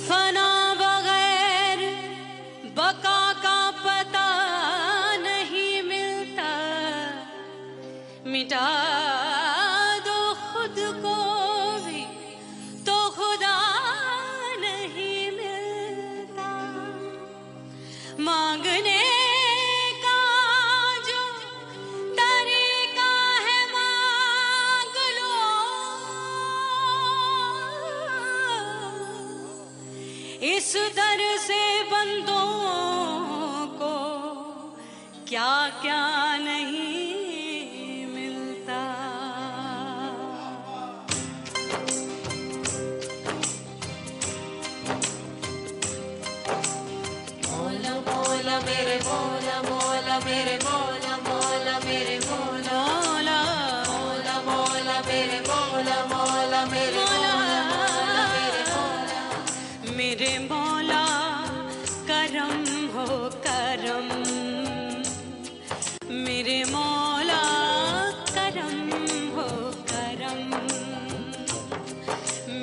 फना बगैर बका का पता नहीं मिलता, मिटा दो खुद को भी तो खुदा नहीं मिलता। मांगने का जो तरीका है मांग लो, इस दर से बंदों को क्या क्या नहीं मिलता। मौला मौला मेरे मौला, मौला मेरे मौला, मौला मेरे मौला, मौला मौला मेरे मौला, मौला मेरे मौला, मौला मेरे मौला। मेरे मौला करम हो करम, मेरे मौला करम हो करम,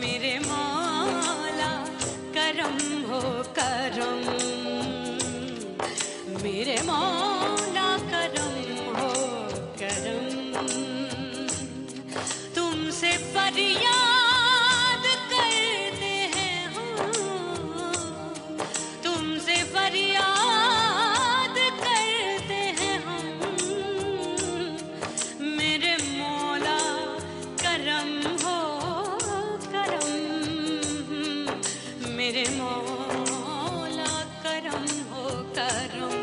मेरे मौला करम हो करम, मेरे मौला करम हो करम। तुमसे फरियाद करते हैं हम, तुमसे फरियाद करते हैं हम, मेरे मौला करम हो करम, मेरे मौला करम हो करम,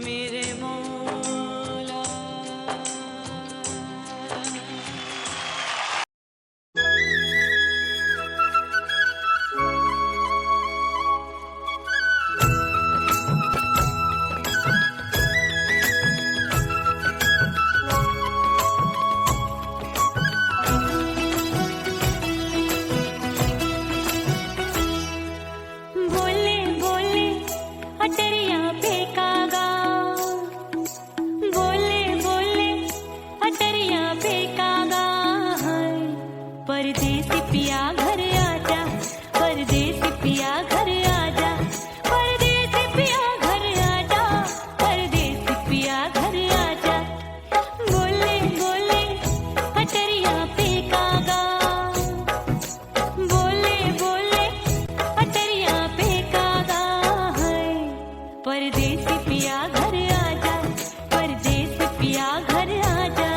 मेरे मौला। बोले बोले अटरिया फेंकागा, बोले बोले अटरिया फेंकागा, परदेसी पिया घर आजा, परदेसी पिया घर आजा, परदेसी पिया घर आजा, परदेसी पिया घर आजा। बोले बोले अटरिया फेंकागा, बोले बोले अटरिया फेंकागा, परदेसी पिया घर आजा, परदेसी पिया घर आजा।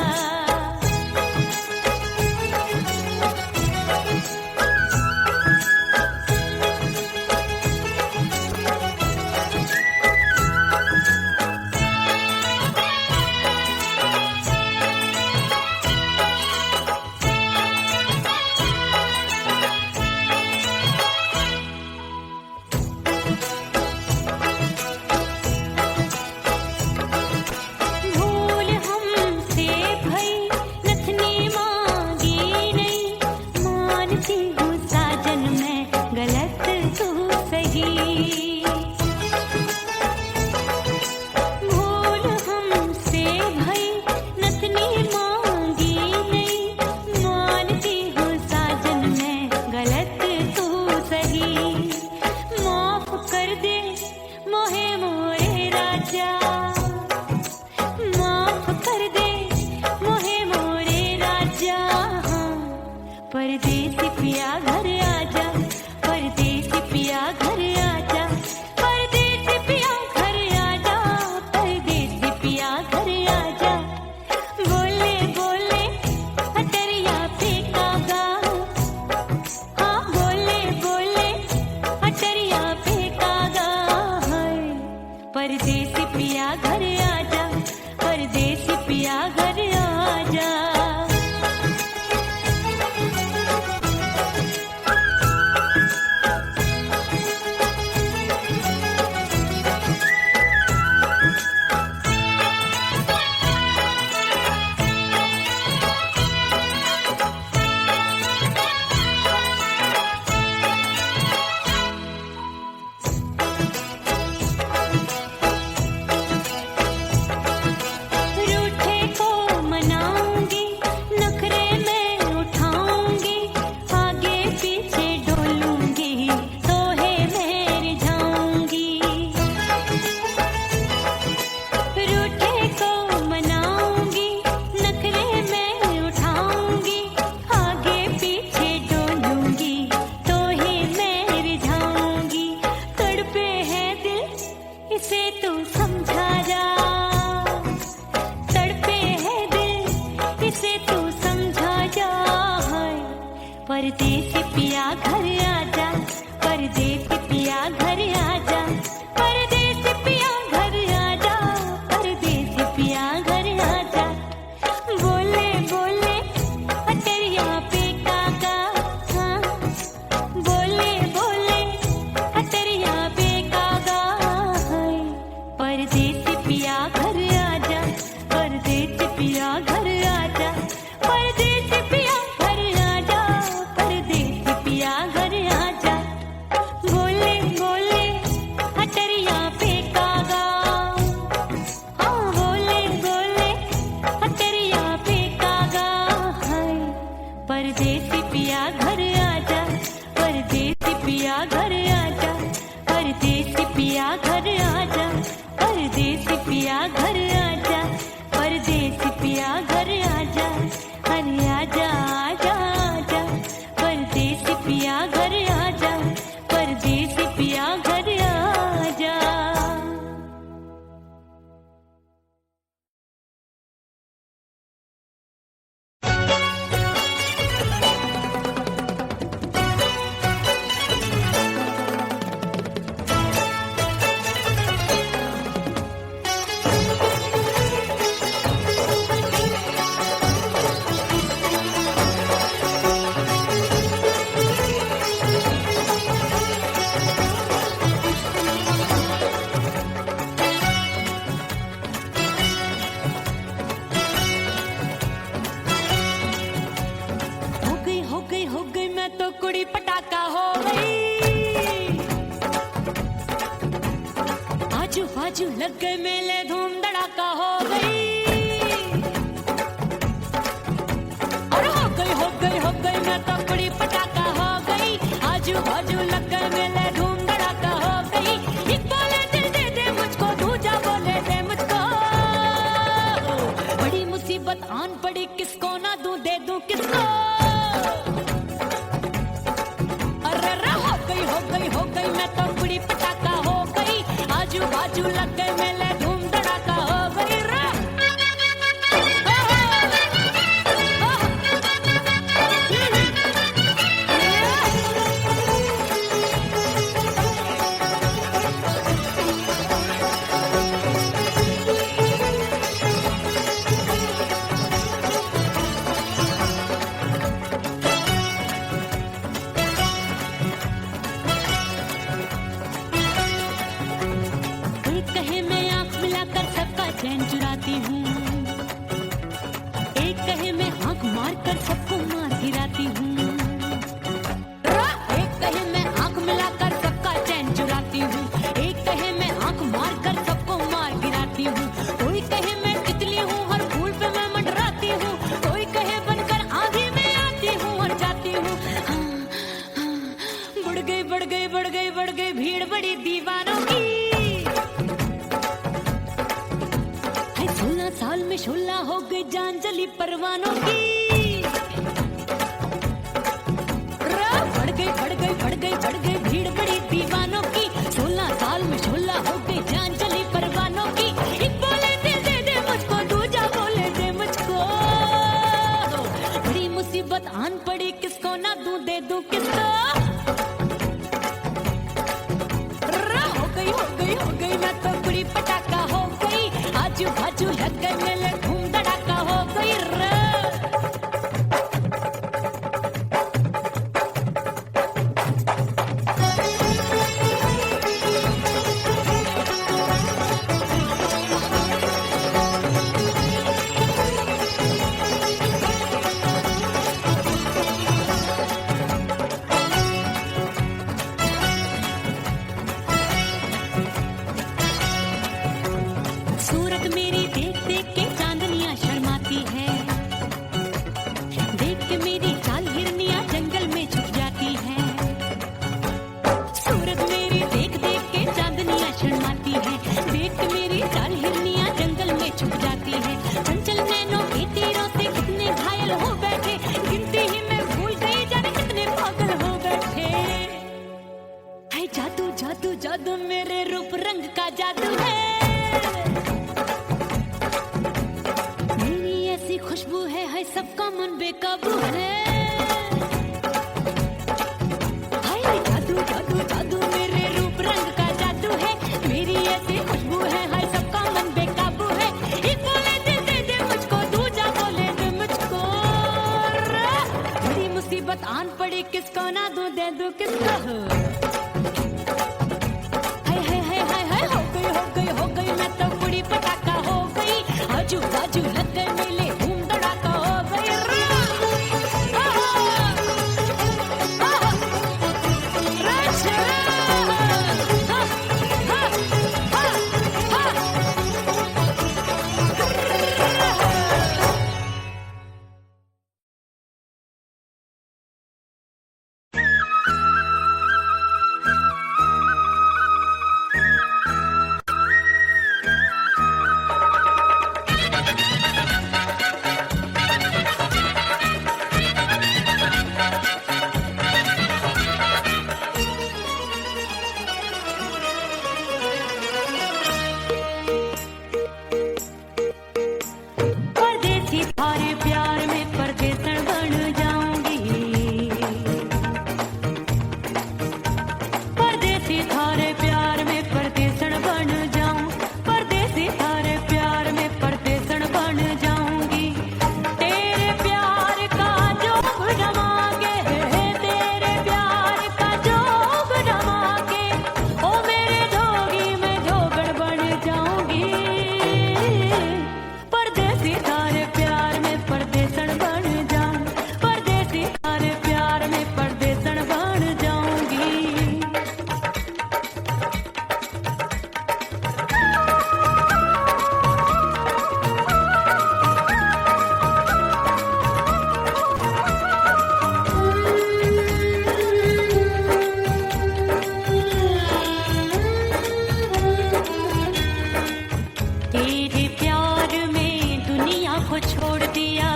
भूल हमसे भई नथनी मांगी नहीं, मानती हूँ साजन मैं गलत तू सही। भूल हमसे भई नथनी मांगी नहीं, मानती हूँ साजन मैं गलत तू सही। माफ कर दे मोहे मोरे राजा, माफ कर दे मोहे मोरे राजा, परदेसी पिया घर आजा, परदेसी पिया घर आजा, परदेसी पिया घर आजा, परदेसी पिया घर आजा। बोले बोले अटरिया फेंकागा, हाँ बोले बोले अटरिया फेंकागा, परदेसी पिया घर आजा, परदेसी पिया घर आजा। पिया घर आजा, परदेसी पिया घर आजा, परदेसी पिया घर आजा, परदेसी पिया घर आजा। बोले बोले अटरिया पे काका, हाँ बोले बोले अटरिया पे काका, हाय परदेसी पिया घर आजा, परदेसी पिया घर आजा, परदेसी पिया घर आजा, परदेसी पिया घर आजा। बोले बोले अटरिया पे कागा, हाँ बोले बोले अटरिया पे कागा, हाय परदेसी पिया घर आजा, परदेसी पिया घर आजा, परदेसी पिया घर आजा, परदेसी पिया घर आजा, परदेसी पिया घर आजा, अरे आजा आजा आजा, परदेसी पिया घर आजा, परदेसी पिया घर आजा। हो गई मैं तो कुड़ी पटाखा हो गई, आजू बाजू लग गए मेले धूम धड़ाका हो गई, अरे हो गई मैं तो कुड़ी पटाखा हो गई, आजू बाजू लग गए मेले धूम धड़ाका हो गई। एक बोले दिल दे दे मुझको, दूजा बोले दे मुझको, बड़ी मुसीबत आन पड़ी किसको ना दूं दे दूं किसको। हो गई मैं तो कुड़ी पटाखा हो गई, आजू बाजू लग गए मेले धूम धड़ाका हो गई रा। चैन चुराती हूँ, एक कहे मैं आंख मार कर सबको मार गिराती हूँ, एक कहे मैं आंख मिलाकर सबका चैन चुराती हूँ, एक कहे मैं आंख मार कर सबको मार गिराती हूँ, कोई कहे मैं तितली हूँ हर फूल पे मैं मंडराती हूँ, कोई कहे बनकर आंधी में आती हूँ और जाती हूँ। बढ़ गई भीड़ बड़ी दीवानों की, 16 साल में शोला हो गई जान जली परवानों की। बढ़ गई भीड़ बड़ी दीवानों की, 16 साल में शोला हो गई जान जली परवानों की। एक बोले दिल दे दे मुझको, दूजा बोले दे मुझको, बड़ी मुसीबत आन पड़ी किसको ना दूं दे दूं किसको। हो गई मैं तो कुड़ी पटाखा हो गई, आजू बाजू लग गए मेले धूम धड़ाका हो गई रे। जादू मेरे रूप रंग का जादू है, मेरी ऐसी खुशबू है सबका मन बेकाबू है। मैं दो किसका हो? हाय हाय हाय हाय हाय, हो गई हो गई हो गई, मैं तो बड़ी पटाखा हो गई। आजू बाजू लग गए मेले, धूम धड़ाका हो गई। परदेसी थारे प्यार में परदेसन बन जाऊंगी। परदेसी थारे प्यार में परदेसन बन जाऊं, परदेसी थारे प्यार में परदेसन बन जाऊंगी। तेरे प्यार का जोग जमा के, तेरे प्यार का जोग जमा के, ओ मेरे जोगी मैं जोगड़ बन जाऊंगी। परदेसी थारे प्यार में परदेसन बन जाऊं, परदेसी थारे प्यार में परदेसन बन जाऊंगी। तेरे प्यार में दुनिया को छोड़ दिया,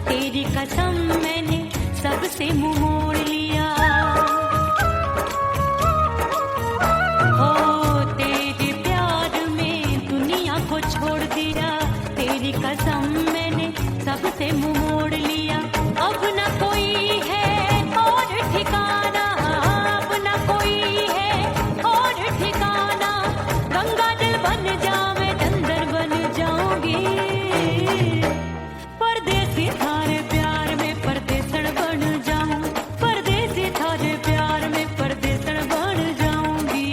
तेरी कसम मैंने सबसे मुंह मोड़ लिया। हो तेरे प्यार में दुनिया को छोड़ दिया, तेरी कसम मैंने सबसे मुंह मोड़ लिया। अब न कोई है और ठिकाना, अब न कोई है और ठिकाना। गंगा जल बन जावे, चंदर बन जाऊंगी। परदेसी थारे प्यार में परदेसन बन जाऊं, परदेसी थारे प्यार में परदेसन बन जाऊंगी।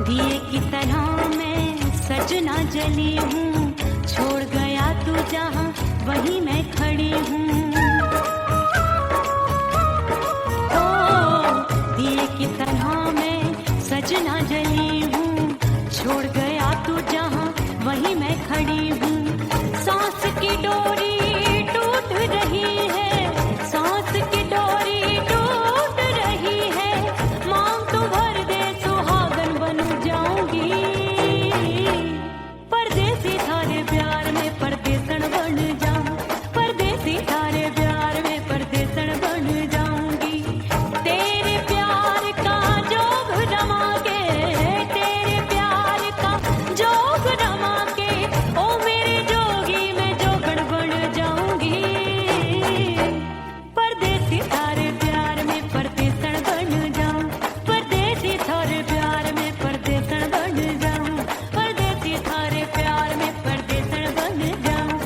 दिए की तरह मैं सजना जली हूँ, छोड़ गया तू जहाँ वहीं मैं खड़ी हूँ। ओ दिए की तरह मैं सजना जली हूँ, छोड़ गया तू जहाँ वहीं मैं खड़ी हूँ। सांस की डोरी टूट रही है, सांस की डोरी टूट रही है। मांग तू भर दे, सुहागन बन जाऊंगी। परदेसी थारे प्यार में परदेसन बन जाऊं, परदेसी थारे प्यार में परदेसन बन जाऊंगी। तेरे प्यार का जोग जमा के, तेरे प्यार का जोग जमा के, ओ मेरे जोगी मैं जोगड़ बन जाऊंगी। परदेसी थारे प्यार में परदेसन बन जाऊं, परदेसी थारे प्यार में परदेसन बन जाऊं, परदेसी थारे प्यार में परदेसन बन जाऊं,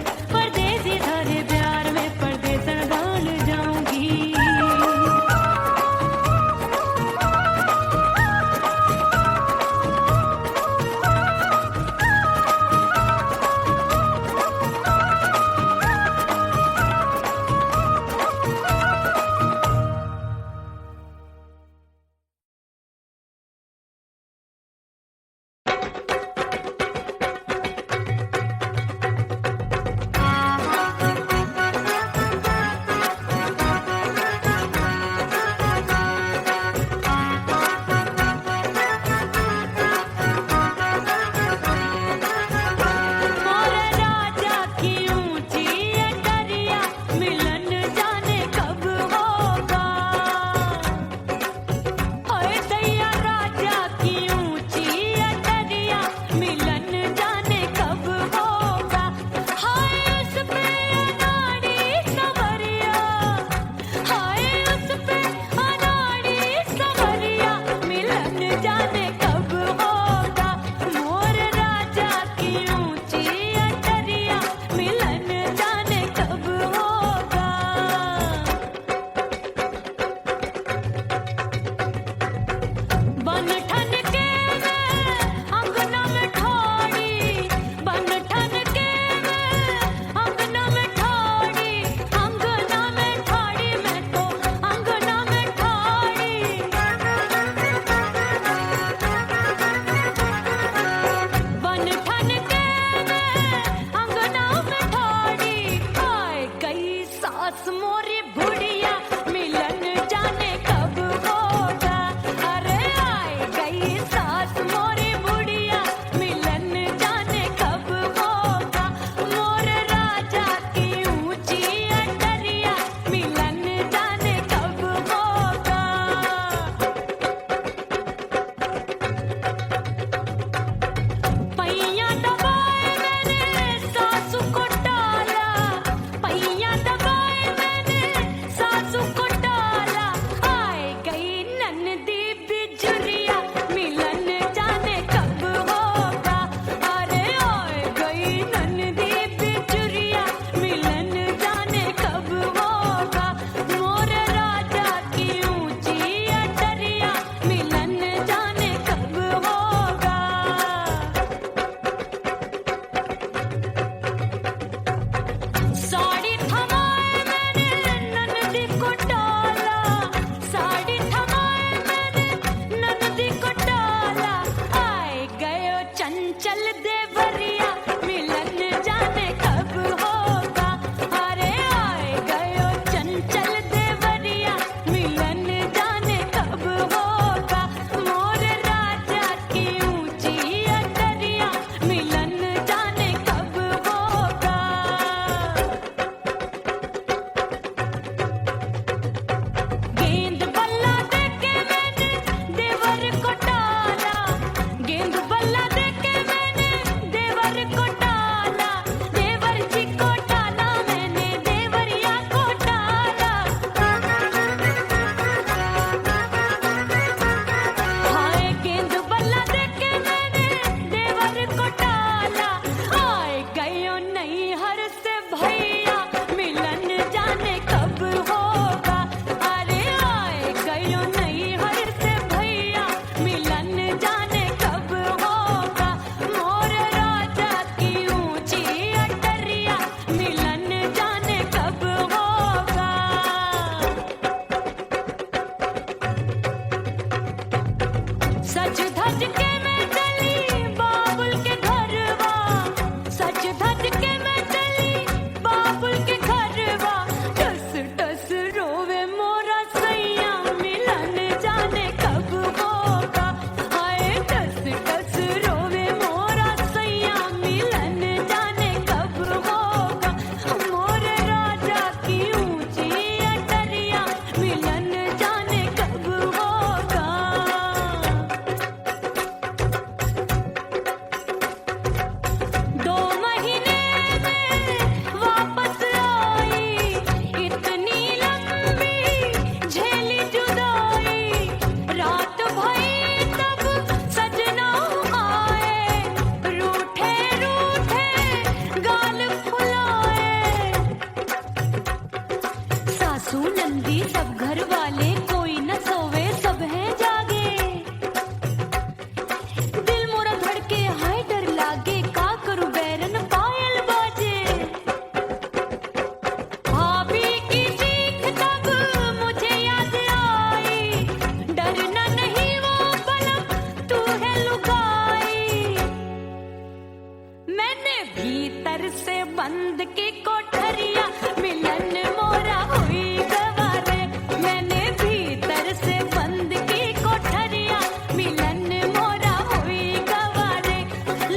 भीतर से बंद की कोठरिया मिलन मोरा हुई गवारे मैंने भीतर से बंद की कोठरिया मिलन मोरा हुई गवारे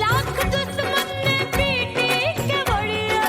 लाख दुश्मन ने पीटी के बढ़िया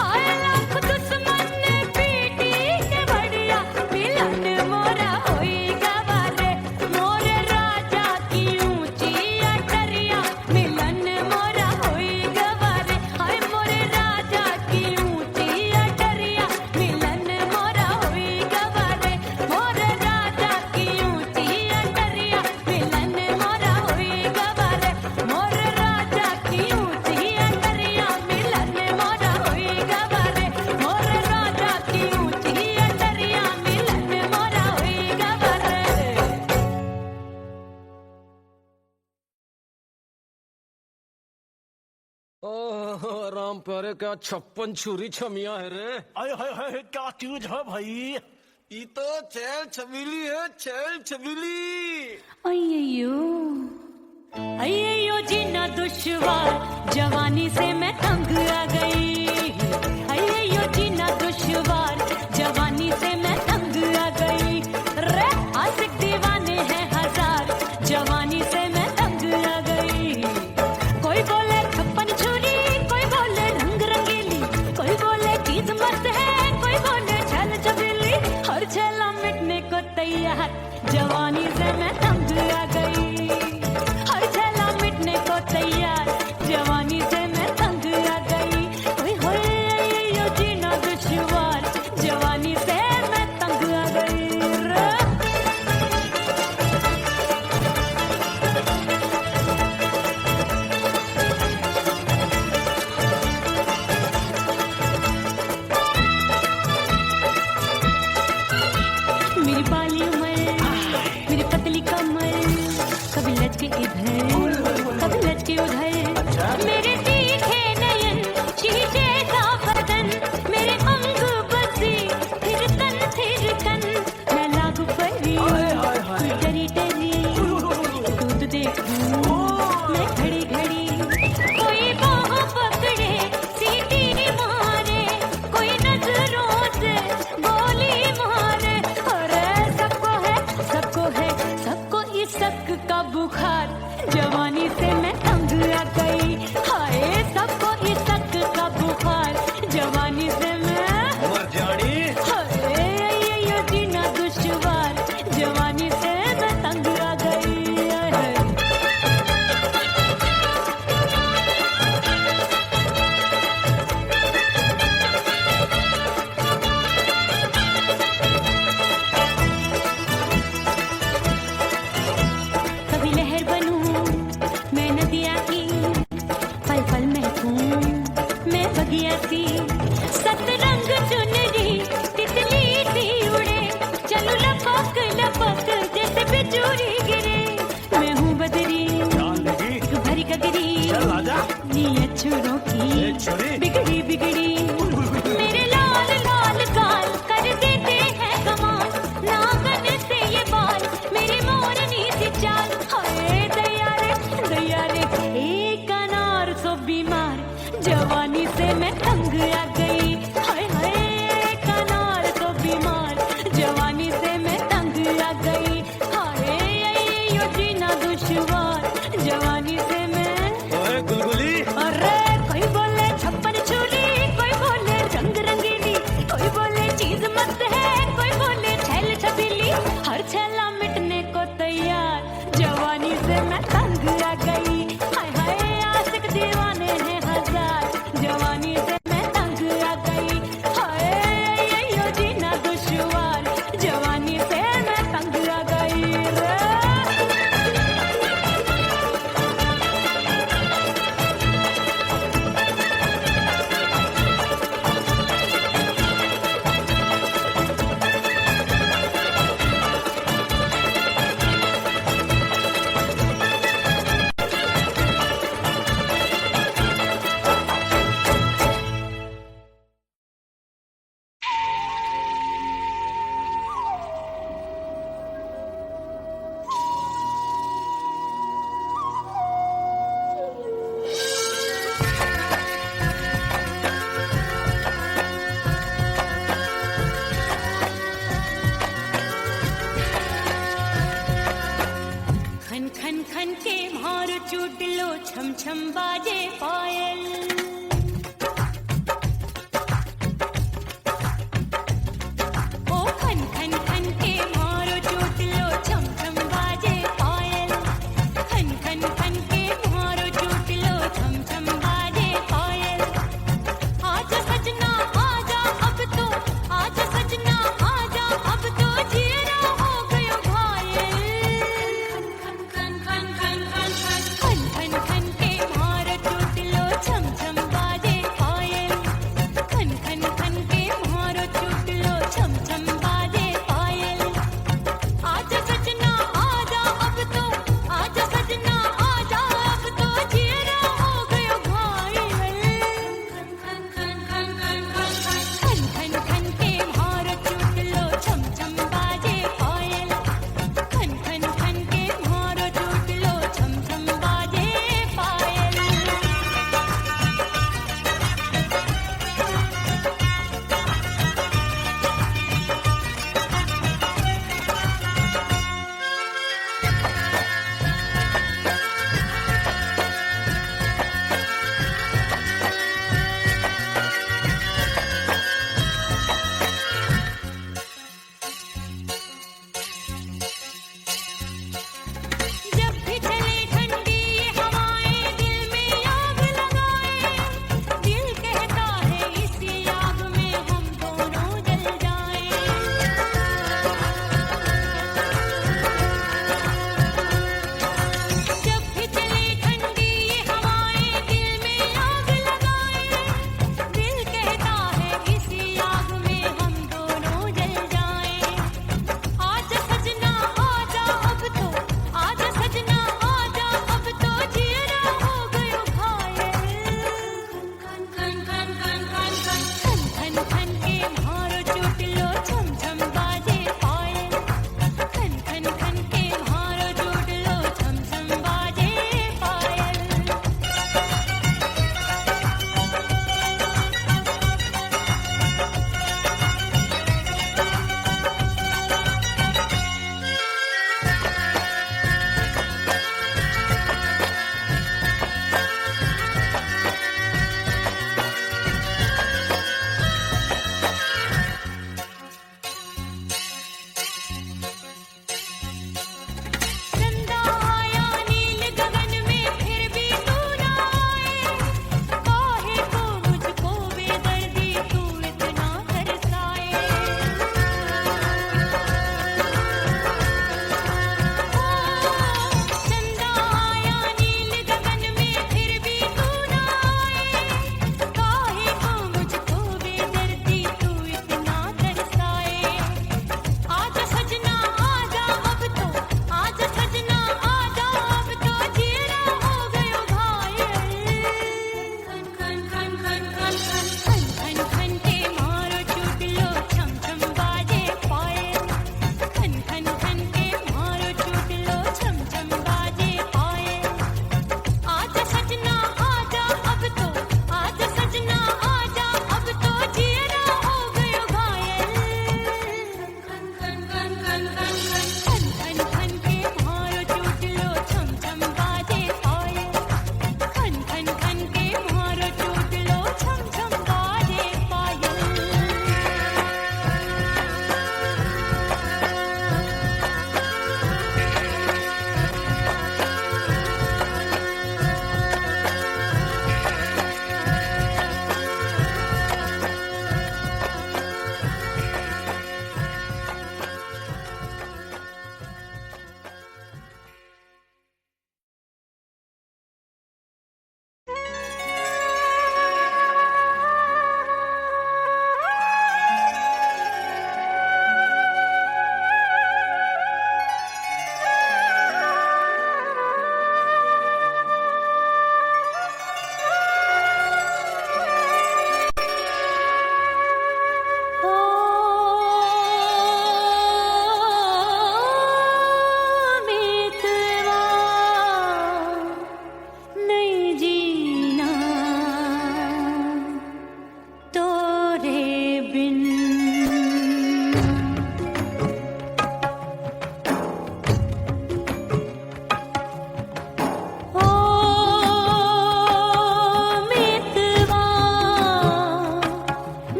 हाय लाख दुश्मन ने पीटी के बढ़िया मिलन मोरा हुई गवारे मोरे राजा की ऊंची अटरिया मिलन मोरा हुई गवारे हाय मोरे राजा की ऊंची अटरिया मिलन मोरा हुई गवारे मोरे राजा की ऊंची अटरिया मिलन मोरा हुई गवारे मोरे राजा की ऊंची अटरिया मिलन मोरा हुई गवारे मोरे राजा की ऊंची अटरिया मिलन मोरा हुई गवारे ओह राम प्यारे क्या 56 छुरी छमिया है रे। आय हाय हाय क्या चीज है भाई। ये तो चैल छबीली है, चैल छबीली। अय्यो जीना दुश्वार जवानी से मैं तंग आ गई अय्यो जीना दुश्वार जवानी से मैं तंग आ गई रे आशिक दीवाने हैं हजार जवानी से मैं तंग आ गई कोई बोले 56 छुरी कोई बोले रंग रंगीली कोई बोले चीज मस्त है कोई बोले छल छबीली हर छला मिटने को तैयार जवानी से मैं तंग आ गई हर छला मिटने को तैयार जवानी से मैं तंग आ गई ओए होए यो जीना दुश्वार जवानी से मैं तंग आ गई रे। मेरी बाली उमर मेरी पतली कमर कभी लचके इधर कभी लचके उधर मेरे तीखे नयन शीशे सा बदन मेरे अंग बसी थिरकन मैं लागू परी कोई डरी डरी दूध देखूं मैं घड़ी घड़ी कोई बाह पकड़े सीटी मारे कोई नजरों से गोली मारे अरे सबको सबको इस शक का बुखार जवानी से मैं तंग आ गई हाय सबको इस शक का बुखार जवानी से मैं मर जानी हाय ये जीना दुश्वार जवानी से मैं तंग आ गई हाय। कभी लहर बनूं मैं नदिया की पल पल महकूं मैं बगिया सी सतरंग चुनरी तितली सी उड़े चलूं लपक लपक जैसे बिजुरी गिरे मैं हूँ बदरी जान लगी भरी गगरी चल आजा नीयत छुरों ए की छुरी बिगड़ी बिगड़ी मेरे लाल लाल गाल कर देते हैं कमाल नागन से ये बाल मेरी मोरनी सी चाल हाय दया रे एक अनार सो बीमार जवानी से मैं तंग आ गई हाय हाय एक अनार सो बीमार जवानी से मैं तंग आ गई हाय यो जीना दुश्वार जवानी से मैं ओए गुलगुली अरे कोई बोले 56 छुरी कोई बोले रंग रंगीली कोई बोले चीज मस्त है कोई बोले छैल छबीली हर छला मिटने को तैयार जवानी से मैं तंग आ गई हाय हाय आशिक दीवाने हैं हजार जवानी से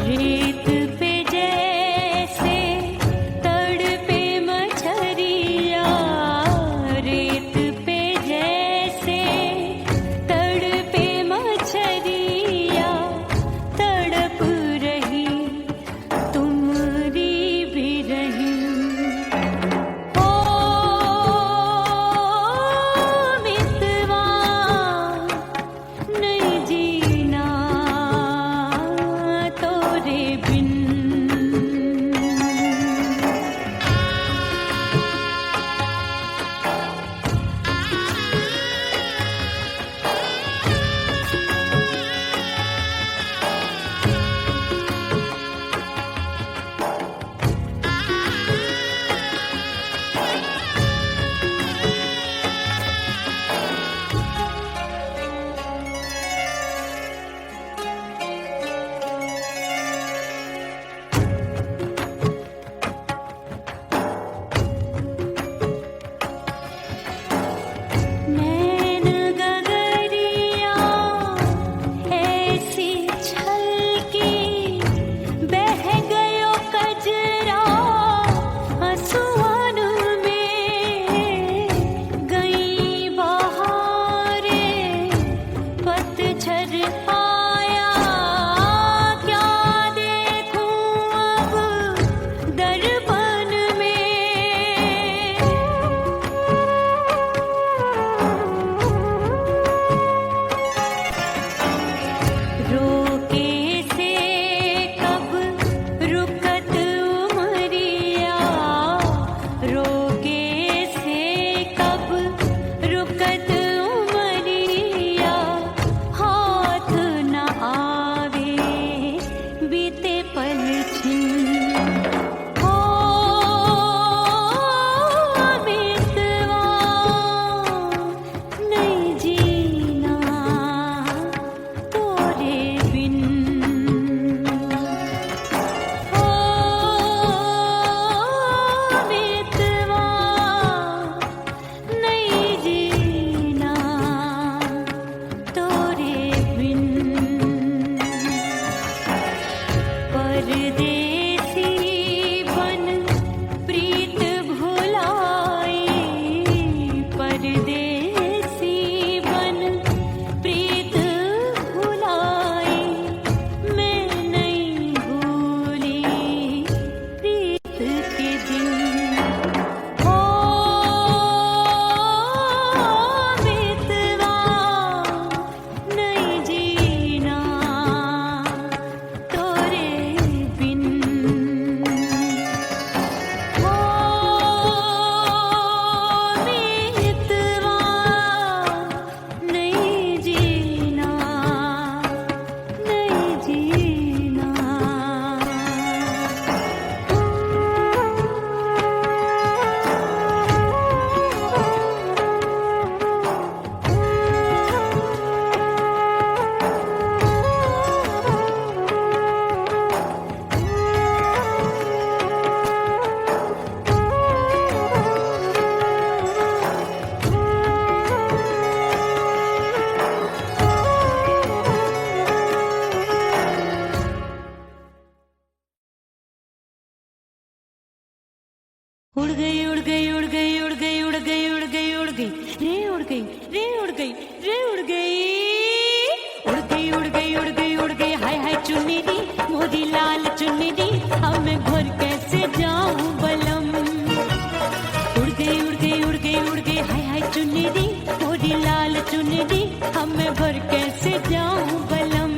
रेत पे जैसे तड़पे मछरिया, रेत पे जैसे तड़पे मछरिया, तड़प रही तुम्हारी भी रही। ओ मितवा नहीं जीना तोरे बिन। नैन गगरिया ऐसी छलकी, बह गयो कजरा आंसुओं में। गई बहारे पतझर आया, क्या देखूं अब दर्पण में। रोके से कब रुकत उमरिया, रोके से कब रुकत उमरिया। हाथ न आवे बीते पल छिन। ओ मितवा नहीं जीना तोरे बिन। ओ मितवा नहीं जीना तोरे बिन। परदेसी बन प्रीत भुलाई, परदेसी बन प्रीत भुलाई। मैं नहीं भूली प्रीत के दिन। ओ मितवा नहीं जीना तोरे बिन। ओ मितवा नहीं जीना, नहीं जीना। उड़ गई उड़ गई उड़ गई उड़ गई उड़ गई उड़ गई उड़ गई रे उड़ गई रे उड़ गई रे उड़ गई उड़ गई उड़ गई उड़ गई उड़ गई। हाय हाय चुन्नी मोरी लाल चुन्नी, अब मैं घर कैसे जाऊं बलम। उड़ गई उड़ गई उड़ गई उड़ गई हाय हाय चुन्नी मोरी लाल चुन्नी, अब मैं घर कैसे जाऊं बलम।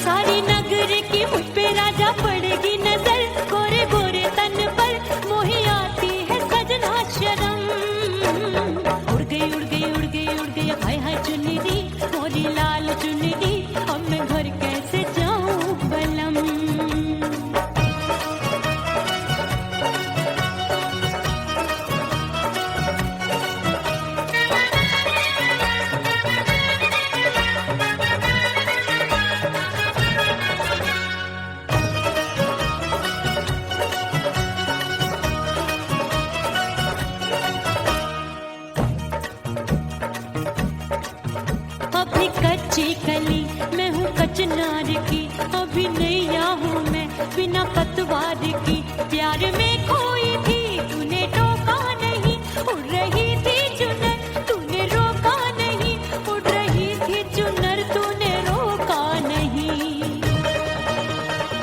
सारी नगर की मुझ पे राजा पड़ेगी नजर, गोरे गोरे तन पर मोही आती है सजना शर्म। उड़ गई उड़ गई उड़ गई उड़ गई हाय हाय चुन्नी मोरी लाल चुन्नी, अब मैं घर कैसे जाऊं बलम। कच्ची कली मैं हूँ कचनार की, अभी नैया बिना पतवार की प्यार में खोई थी, तूने टोका नहीं, उड़ रही थी चुनर, तूने रोका नहीं, उड़ रही थी चुनर, तूने रोका नहीं।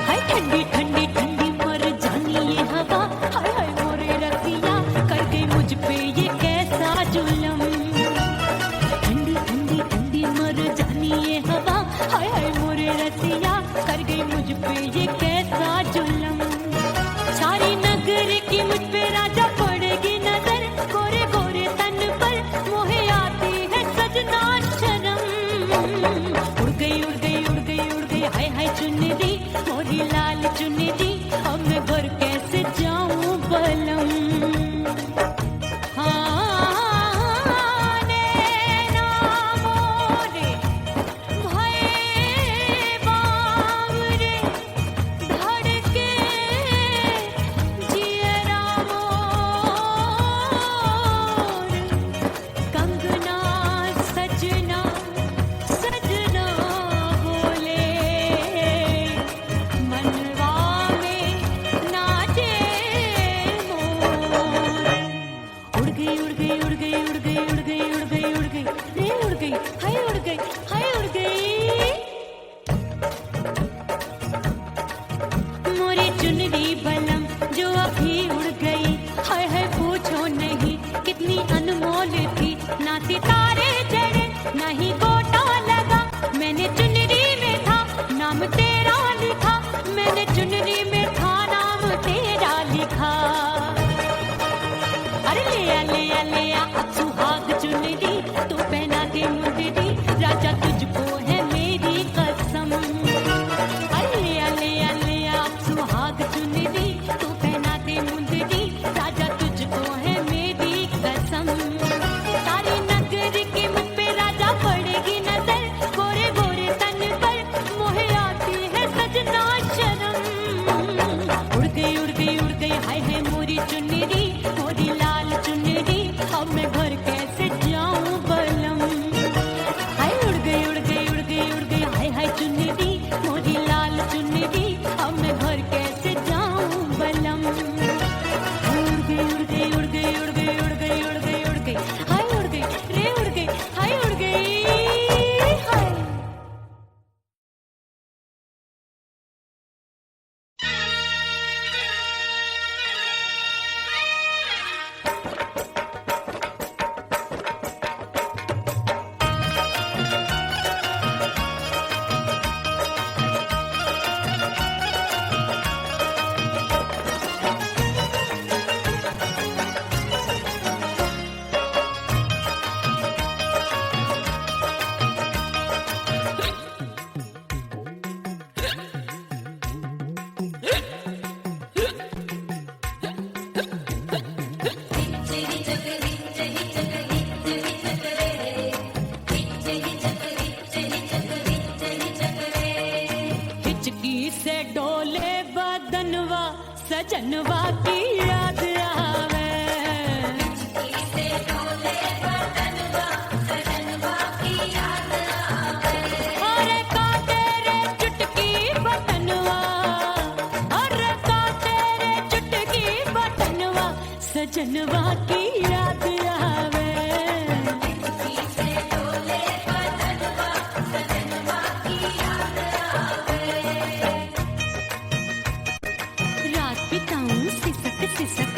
हाय ठंडी ठंडी ठंडी मर जानी ये हवा, हाय हाय मोरे रतिया कर गई मुझ पे ये कैसा जुल्म। ठंडी ठंडी ठंडी मर जानी ये हवा, हाय हाय मोरे रतिया कर गई मुझ पे ये कैसा जुल्म। सारी नगर की मुझ पे राजा पड़ेगी नजर, गोरे गोरे तन पर मोहे आती है सजना शर्म। उड़ गई उड़ गई उड़ गई उड़ गई हाय हाय चुनरी, मोरी लाल चुनरी, अब मैं घर कैसे जाऊं बलम। हाँ नैना मोरे भये बावरे, धड़के जियरा मोर, कंगना सजना सजना बोले, मनवा में नाचे मोर। उड़ गई उड़ गई उड़ गई उड़ गई उड़ गई उड़ गई उड़ गई रे उड़ गई हाय उड़ गई हाय उड़ गई। मोरी चुनरी बलम जो अभी उड़ गई, हाय हाय पूछो नहीं कितनी अनमोल थी, ना सितारे जड़े ना ही गोटा लगा, मैंने चुनरी में था नाम तेरा लिखा, मैंने चुनरी में था नाम तेरा लिखा। अरे ले आ ले आ ले आ अब सुहाग चुनरी, तू पहना दे मुंदरी, राजा तुझको है मेरी कसम। अरे ले आ ले आ ले आ अब सुहाग चुनरी, तू पहना दे मुंदरी, राजा तुझको है मेरी कसम। सारी नगर की मुझ पे राजा पड़ेगी नजर, गोरे गोरे तन पर मोहे आती है सजना शर्म। उड़ गई उड़ गई उड़ गई हाय हाय मोरी चुनरी, मोरी लाल चुनरी, अब मैं घर कैसे जाऊं बलम। हाय उड़ गई उड़ गई उड़ गई उड़ गई हाय हाय चुनरी, मोरी लाल चुनरी, अब मैं घर कैसे जाऊं बलम। उड़ गई उड़ गई उड़ गई उड़ गई उड़ गई उड़ गई उड़ गई हाय उड़ गई रे उड़ गई हाय उड़ गई हाय। हिचकी से डोले बदनवा, सजनवा की याद आवे। अरे का तेरे चुटकी बदनवा, अरे का तेरे चुटकी बदनवा, सजनवा की याद आवे। रात बिताऊं सिसक सिसक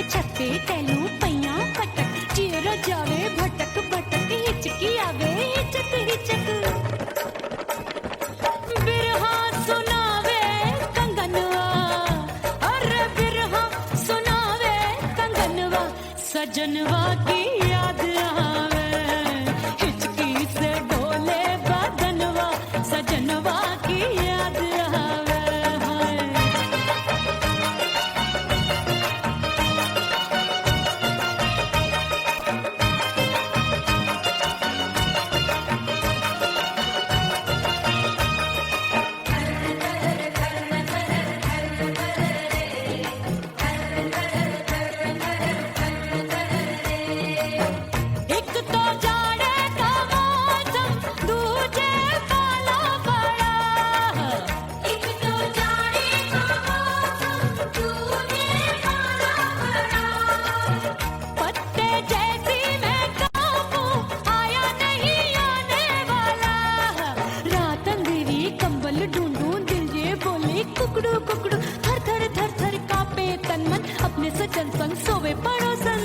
सजन संग सोवे पड़ोसन।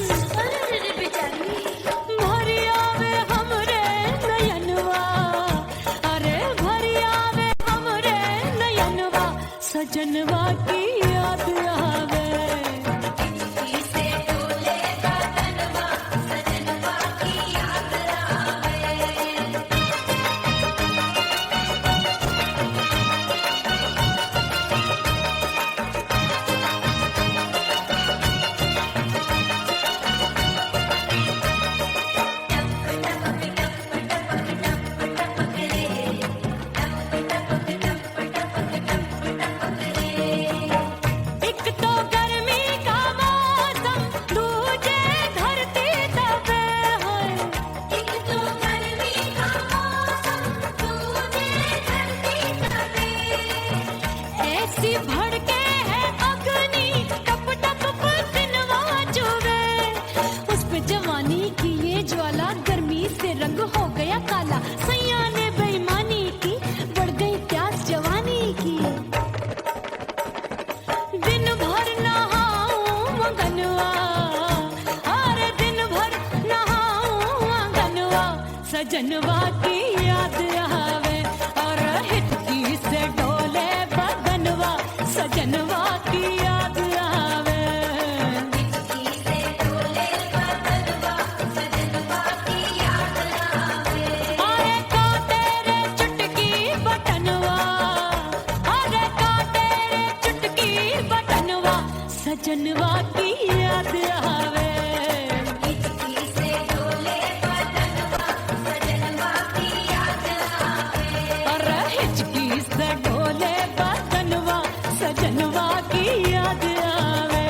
भरी आवे हमरे नयनवा, अरे भरी आवे हमरे नयनवा, सजनवा की याद आवे। एक तो गर्मी का मौसम, दूजे धरती तपे है। एक तो गर्मी का मौसम, दूजे धरती तपे। ऐसी भड़के है अग्नि, टप टप पसीनवा चुभे। उस पे जवानी की ये ज्वाला, गर्मी से रंग हो गया काला। सैया ने बेईमानी की, बढ़ गई प्यास जवानी की। दिन भर नहाऊं आंगनवा, अरे दिन भर नहाऊं आंगनवा, सजनवा की याद आवे। और हिचकी से डोले बदनवा, सजनवा की याद आवे। हिचकी से डोले बदनवा, सजनवा की याद आवे। अरे का तेरे चुटकी बटनवा, अरे का तेरे चुटकी बटनवा, सजनवा की याद आवे। हिचकी से डोले बदनवा, सजनवा की याद आवे। अरे हिचकी से डोले बदनवा, सजनवा की याद आवे।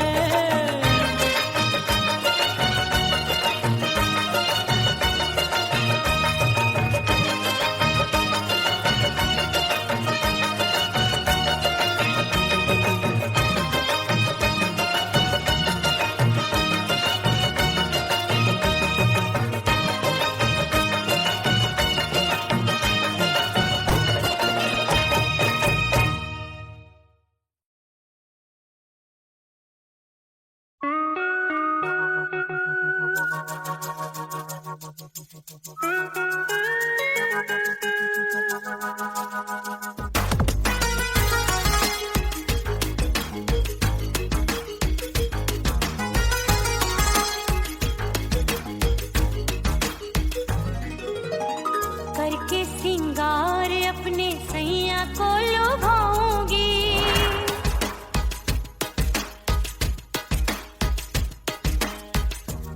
करके सिंगार अपने सैया को लुभाऊंगी।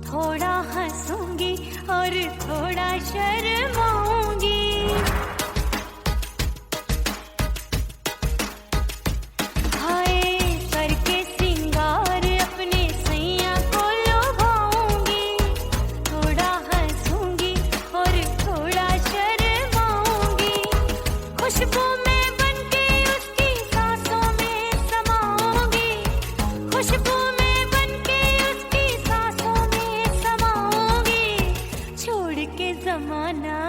थोड़ा हंसूंगी और थोड़ा शर्माऊंगी। हाय करके सिंगार अपने सैया को लुभाऊंगी। थोड़ा हंसूंगी और थोड़ा शर्माऊंगी। खुशबू में बनके उसकी सांसों में समाऊंगी। खुशबू में बनके उसकी सांसों में समाऊंगी। छोड़ के जमाना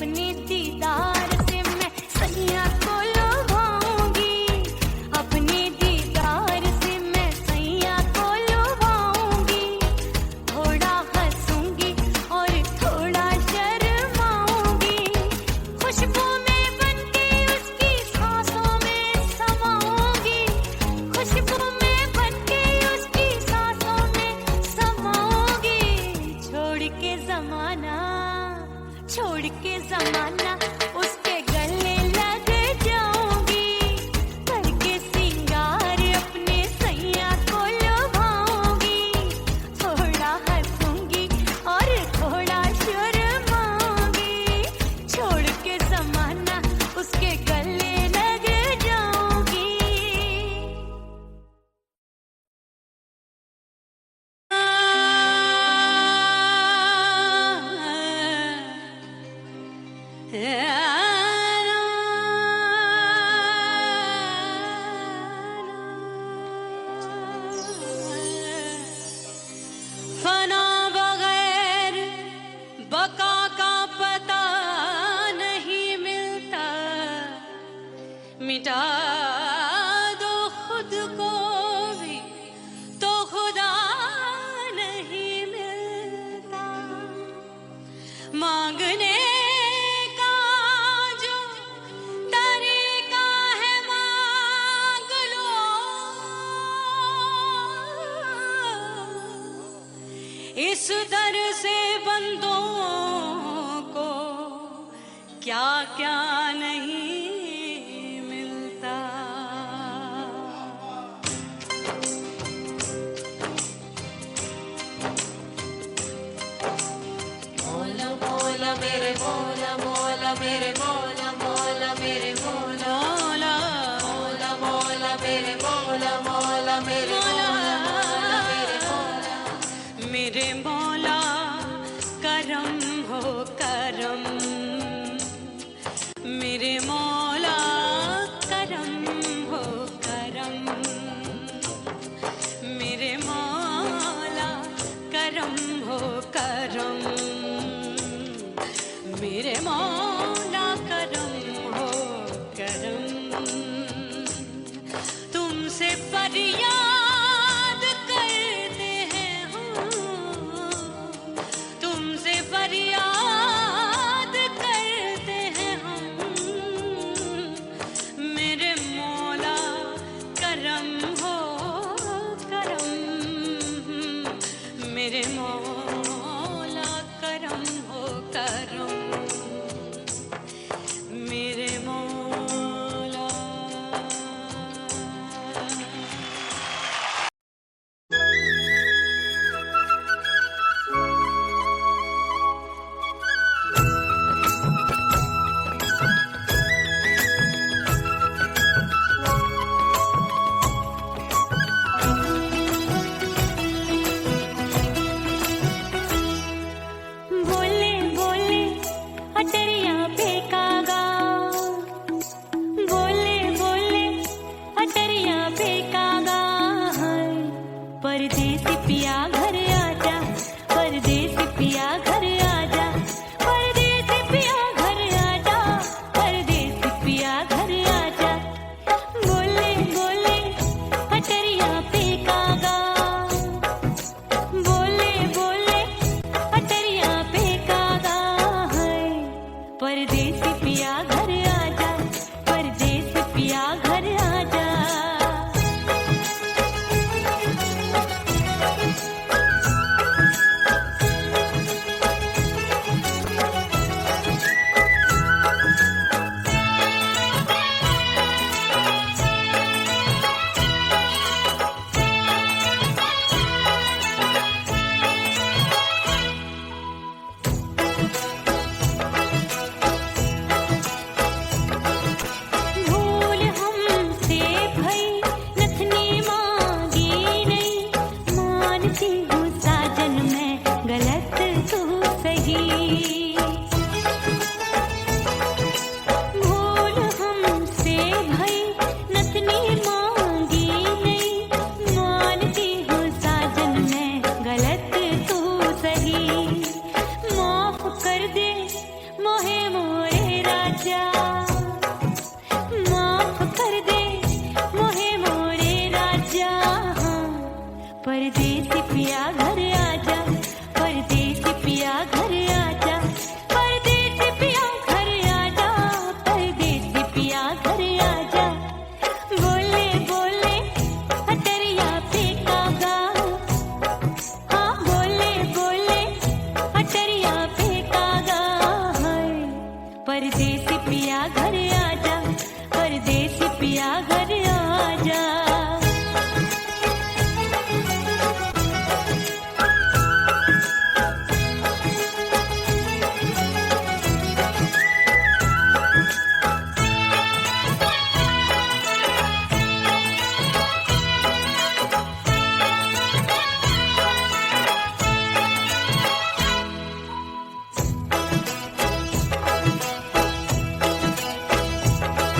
अपने दीदार से मैं सैया को लुभाऊंगी, अपने दीदार से मैं सैया को लुभाऊंगी। थोड़ा हंसूंगी और थोड़ा शर्माऊंगी, खुशबू में बनके उसकी सांसों में समाऊंगी, खुशबू में बनके उसकी सांसों में समाऊंगी। छोड़ के जमाना उसके गले लग जाऊंगी, करके सिंगार अपने सैया को लुभाऊंगी। थोड़ा हंसूंगी और थोड़ा शर्माऊंगी, छोड़ के जमाना उसके गले लग जाऊंगी। फना बगैर बका का पता नहीं मिलता, मिटा दो खुद को भी तो खुदा नहीं मिलता। मांगने का जो तरीका है मांग लो, इस दर से बंदों को क्या क्या नहीं मिलता। मौला मौला मेरे मौला मौला मेरे मौला मौला मेरे मौला मौला मौला मेरे मौला मौला मेरे मौला मेरे मौला मेरे मौला करम हो करम, मेरे मौला करम हो करम, मेरे मौला करम हो करम, मेरे मौला करम हो करम। तुमसे फरियाद करते हैं हम, तुमसे फरियाद करते हैं हम, मेरे मौला करम हो करम, मेरे मौला करम हो करम, मेरे मौला। बोले बोले अटरिया फेंकागा, बोले बोले अटरिया फेंकागा। परदेसी पिया घर आजा, परदेसी पिया घर आजा, परदेसी पिया घर आजा, परदेसी पिया घर आजा। बोले बोले अटरिया फेंकागा, बोले बोले अटरिया फेंकागा। परदेसी पिया घर आजा, परदेसी पिया घर आजा। भूल हमसे भई नथनी मांगी नहीं, मानती हूँ साजन मैं गलत तू सही। भूल हमसे भई नथनी मांगी नहीं, मानती हूँ साजन मैं गलत तू सही। माफ कर दे मोहे मोर राजा माफ कर दे मोहे मोरे राजा परदेसी पिया घर आजा परदेसी पिया घर आजा परदेसी पिया घर आजा परदेसी पिया घर आजा बोले बोले अटरिया पे कागा हाँ बोले बोले अटरिया पे कागा है परदेसी पिया घर आजा परदेसी पिया घर आजा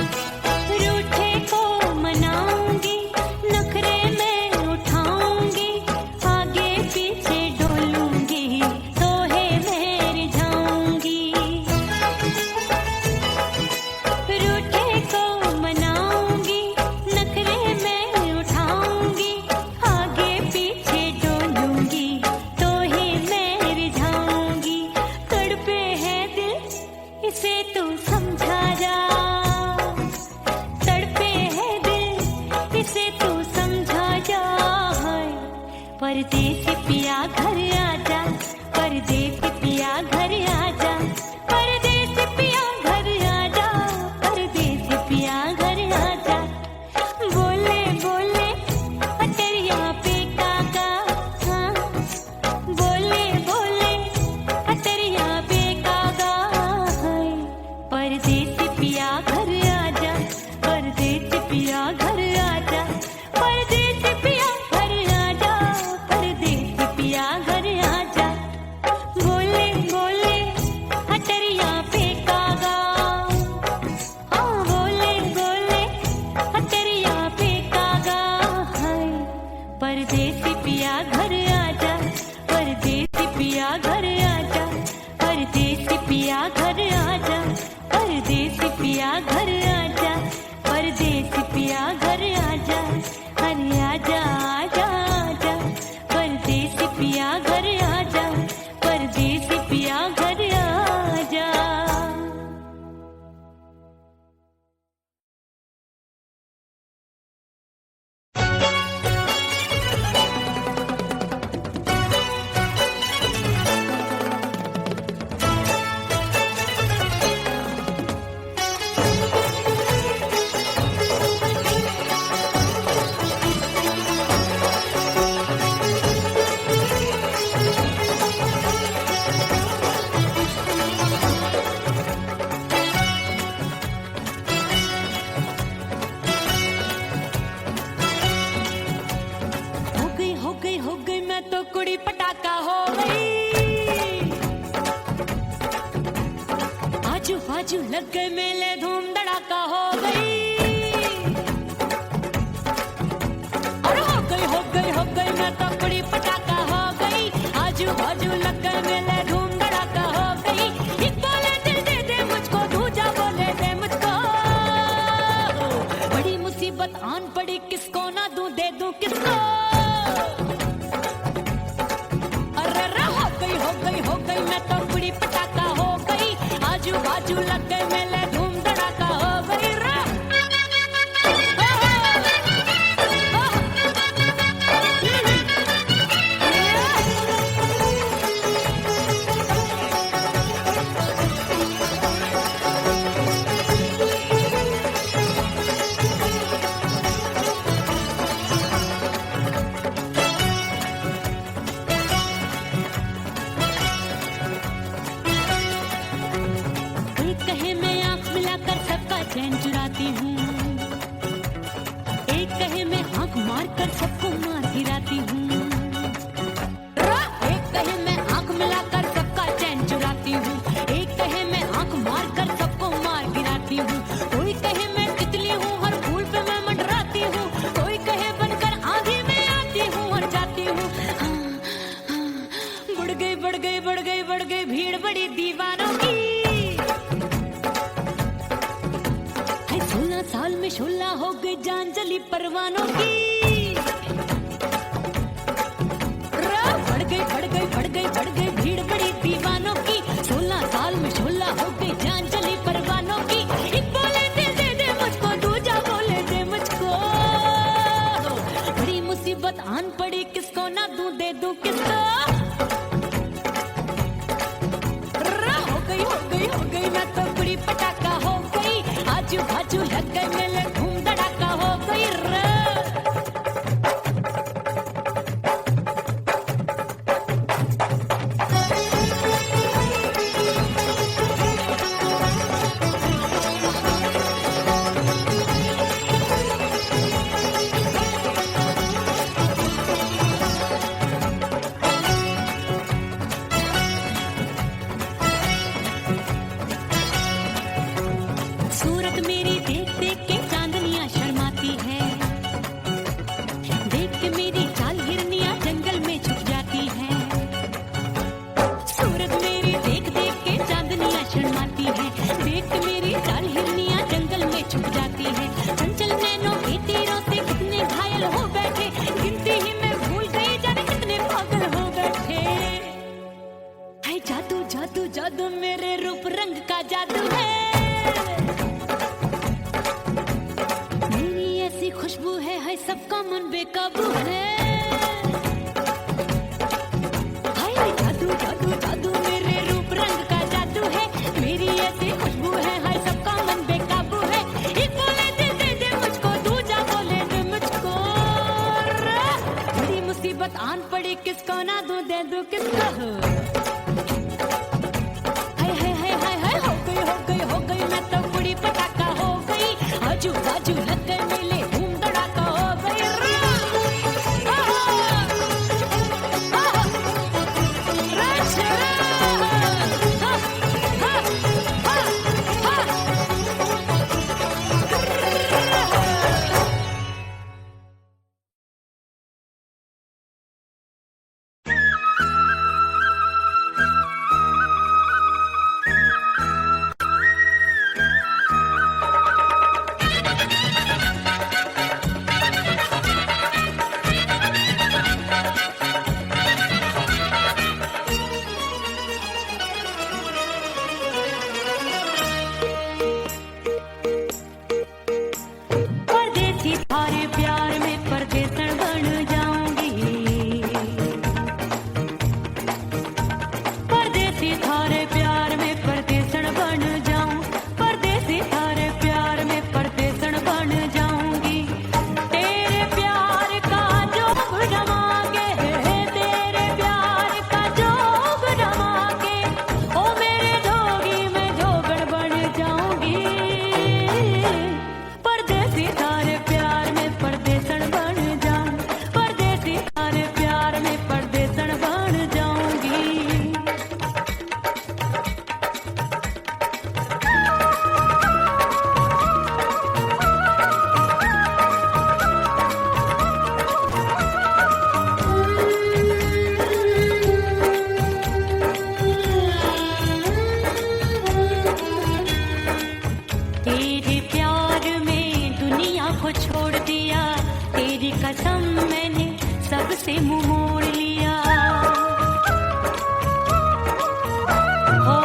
रूठे को मनाऊंगी नखरे में उठाऊंगी आगे पीछे डोलूंगी तोहे में रिझाऊंगी रूठे को मनाऊंगी नखरे में उठाऊंगी आगे पीछे डोलूंगी तोहे में रिझाऊंगी तड़पे है दिल इसे तू समझा जा तड़पे है दिल इसे तू समझा जा परदेसी पिया घर आजा परदेसी पिया घर आजा परदेसी पिया घर आजा परदेसी पिया घर आजा बोले बोले अटरिया पे काका हाँ बोले बोले अटरिया पे कागा है परदेसी पिया घर आजा परदेसी पिया घर आजा परदेसी पिया घर आजा परदेसी पिया घर आजा बोले बोले अटरिया पे कागा हाँ बोले बोले अटरिया पे कागा है परदेसी पिया घर आजा परदेसी पिया घर आजा परदेसी पिया घर आजा परदेसी पिया घर आजा परदेसी पिया घर आजा अरे आजा आजा आजा परदेसी पिया घर आजा परदेसी पिया घर आजा हो गई मैं तो कुड़ी पटाखा हो गई आजू बाजू लग गए मेले धूम धड़ाका हो गई और हो गई मैं तो कुड़ी पटाखा हो गई आजू बाजू लग गए मेले धूम धड़ाका हो गई एक बोले दिल दे दे मुझको दूजा बोले दे मुझको बड़ी मुसीबत आन पड़ी किसको ना दूं दे दूं किसको हो गई मैं तो कुड़ी पटाखा हो गई आजू बाजू लग गए मेले धूम धड़ाका हो गई चैन चुराती हूँ एक कहे मैं आंख मार कर सबको मार गिराती हूँ एक कहे मैं आंख मिलाकर सबका चैन चुराती हूँ एक कहे मैं आंख मार कर सबको मार गिराती हूँ कोई कहे मैं तितली हूँ हर फूल पे मैं मंडराती हूँ कोई कहे बनकर आंधी में आती हूँ और जाती हूँ बढ़ गई भीड़ बड़ी दीवानों की साल में शोला हो गई जान जली परवानों की। बढ़ गई भीड़ बड़ी दीवानों की। 16 साल में शोला हो गई जान जली परवानों की। एक बोले दे मुझको, दूजा बोले दे मुझको। बड़ी मुसीबत आन पड़ी, किसको ना दूं दे दूं किसको। हो गई मैं तो बड़ी पटाखा हो गई। आजू बाजू लग गए मेले, धूम धड़ाका हो गई रे। सूरत मेरी देख देख के चांदनियां शर्माती है। देख के मेरी चाल हिरनियां जंगल में छुप जाती है। सूरत मेरी देख देख के चांदनियां शर्माती है। देख के मेरी चाल हिरनियां जंगल में छुप जाती है। चंचल नैनों के तीरों से कितने घायल हो बैठे, गिनती ही मैं भूल गई जाने कितने पागल हो बैठे। है जादू जादू जादू मेरे रूप रंग का जादू है। खुशबू है सबका मन बेकाबू है। हाय जादू जादू जादू मेरे रूप रंग का जादू है। मेरी ऐसी खुशबू है, हाय सबका मन बेकाबू है। एक बोले दे मुझको, दूजा बोले दे मुझको। बड़ी मुसीबत आन पड़ी, किसको ना दूं दे दूं किसको। हाय हो गई मैं तो बड़ी पटाखा हो गई। आजू बाजू लग गए मेले, धूम धड़ाका हो गई रे। से मुंह मोड़ लिया। हो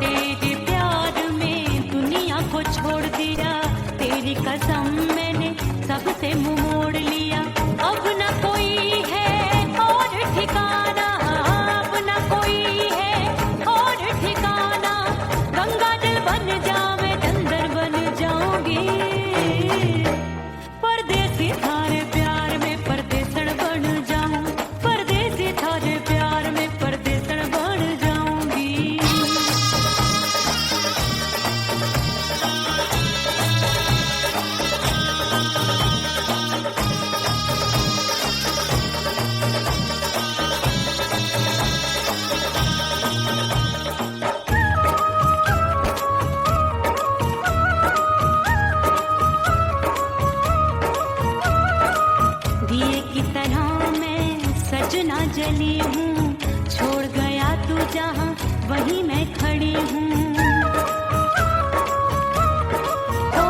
तेरे प्यार में दुनिया को छोड़ दिया, तेरी कसम मैंने सबसे मुंह मोड़ लिया। अब न कोई है और ठिकाना, अब न कोई है और ठिकाना। गंगा जल बन जावे चंदर बन जाऊंगी, परदेसी थारे प्यार में परदेसण बन जाऊं, परदेसी थारे प्यार में परदेसण बन जाऊंगी। दिए की तरह मैं सजना जली हूँ, छोड़ गया तू जहाँ वहीं मैं खड़ी हूँ। ओ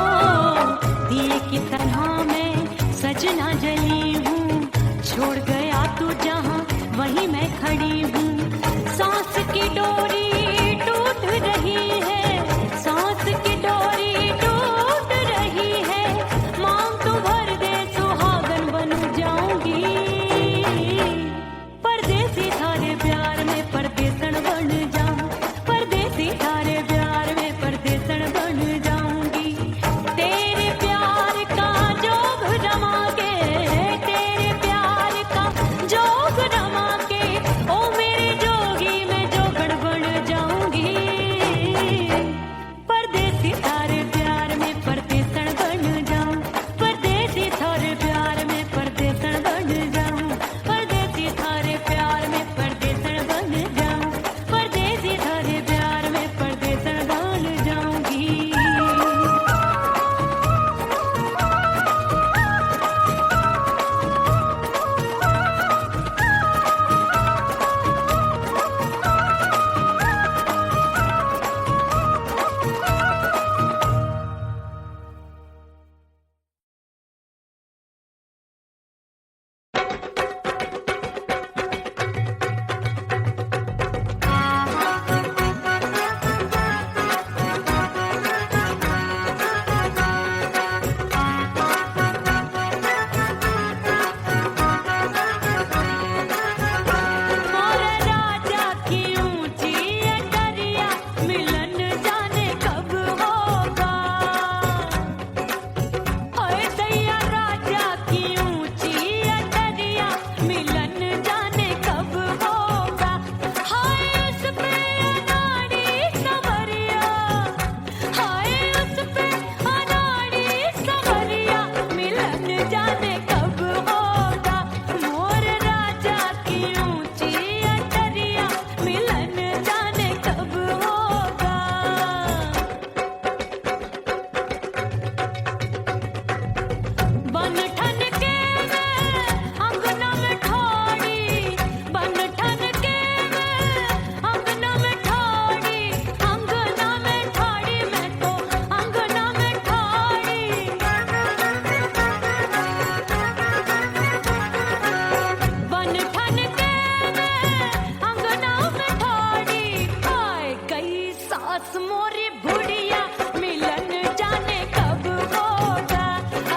सास मोरी बुढ़िया मिलन जाने कब होगा।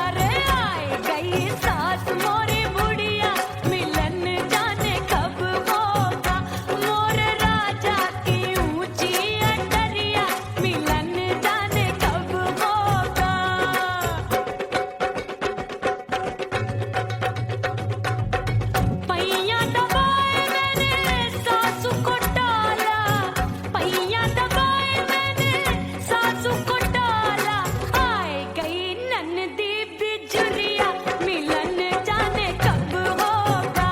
अरे आए गई सास मोरी बुढ़िया मिलन जाने कब होगा। मोर राजा की ऊंची अटरिया मिलन जाने कब होगा। पैया दबाए मैंने सासू को डाला, पैया दबाए मैंने सासू को डाला। आए गई ननदी बिजुरिया मिलन जाने कब होगा।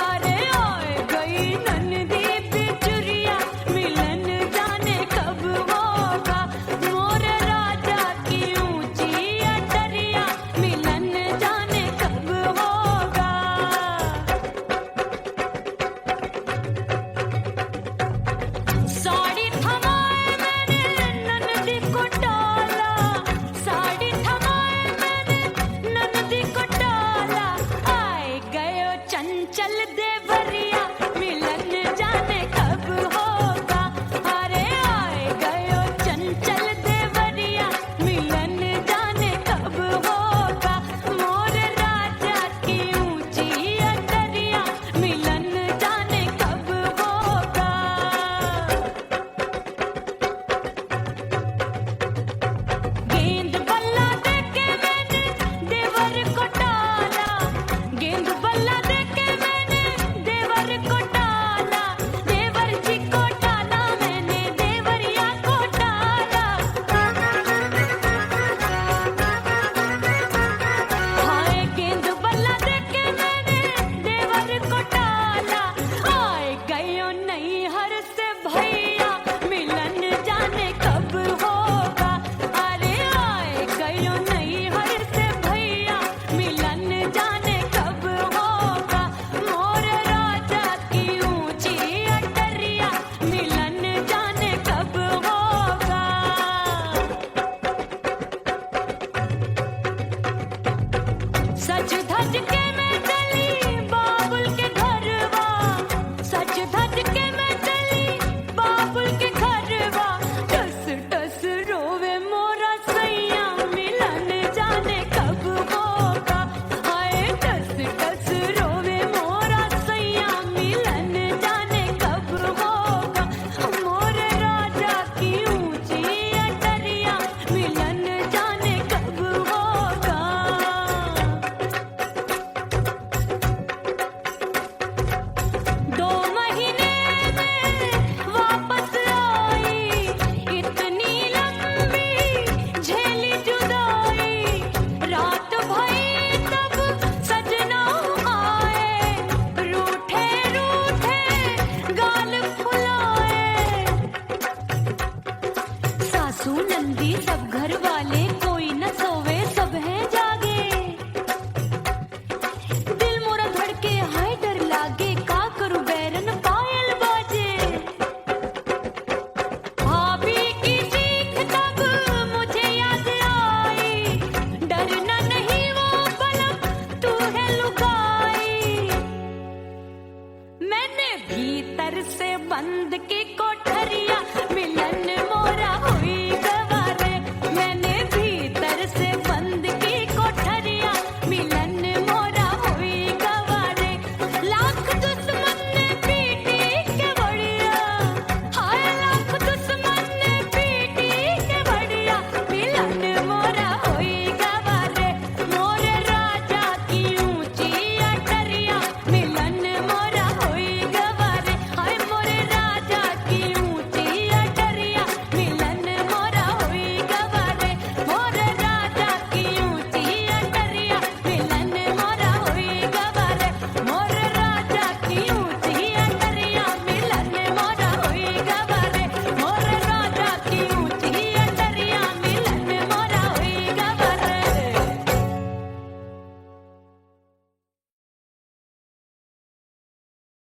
अरे आए गई ननदी बिजुरिया मिलन जाने कब होगा। मोर राजा की ऊंची अटरिया मिलन जाने कब होगा। साड़ी थमाए मैंने ननदी को डाला, साड़ी थमाए मैंने ननदी को डाला। आए गयो चंचल देवरिया मिलन जाने कब होगा। अरे आए गयो चंचल देवरिया मिलन जाने कब होगा। मोर राजा की ऊंची अटरिया मिलन जाने कब होगा। गेंद बल्ला देके मैंने देवर को डाला, गेंद बल्ला देके मैंने देवर को डाला। देवर जी को डाला मैंने देवरिया को डाला। हाय गेंद बल्ला देके मैंने देवर को डाला। आए गयो नैहर से भैया मिलन जाने कब होगा। अरे आए गयो नैहर से भैया मिलन जाने कब होगा। मोर राजा की ऊंची अटरिया मिलन जाने कब होगा। सज धज के मैं चली बाबुल के घरवा, सज धज के मैं चली बाबुल के घरवा। टस टस रोवे मोरा सैया मिलन जाने कब होगा। हाय टस टस रोवे मोरा सैया मिलन जाने कब होगा। मोर राजा की ऊंची अटरिया मिलन जाने कब होगा। 2 महीने में वापस आई, इतनी लंबी झेली जुदाई। रात भई तब सजना आए, रूठे रूठे गाल फुलाए। सासू नंदी सब घर वाले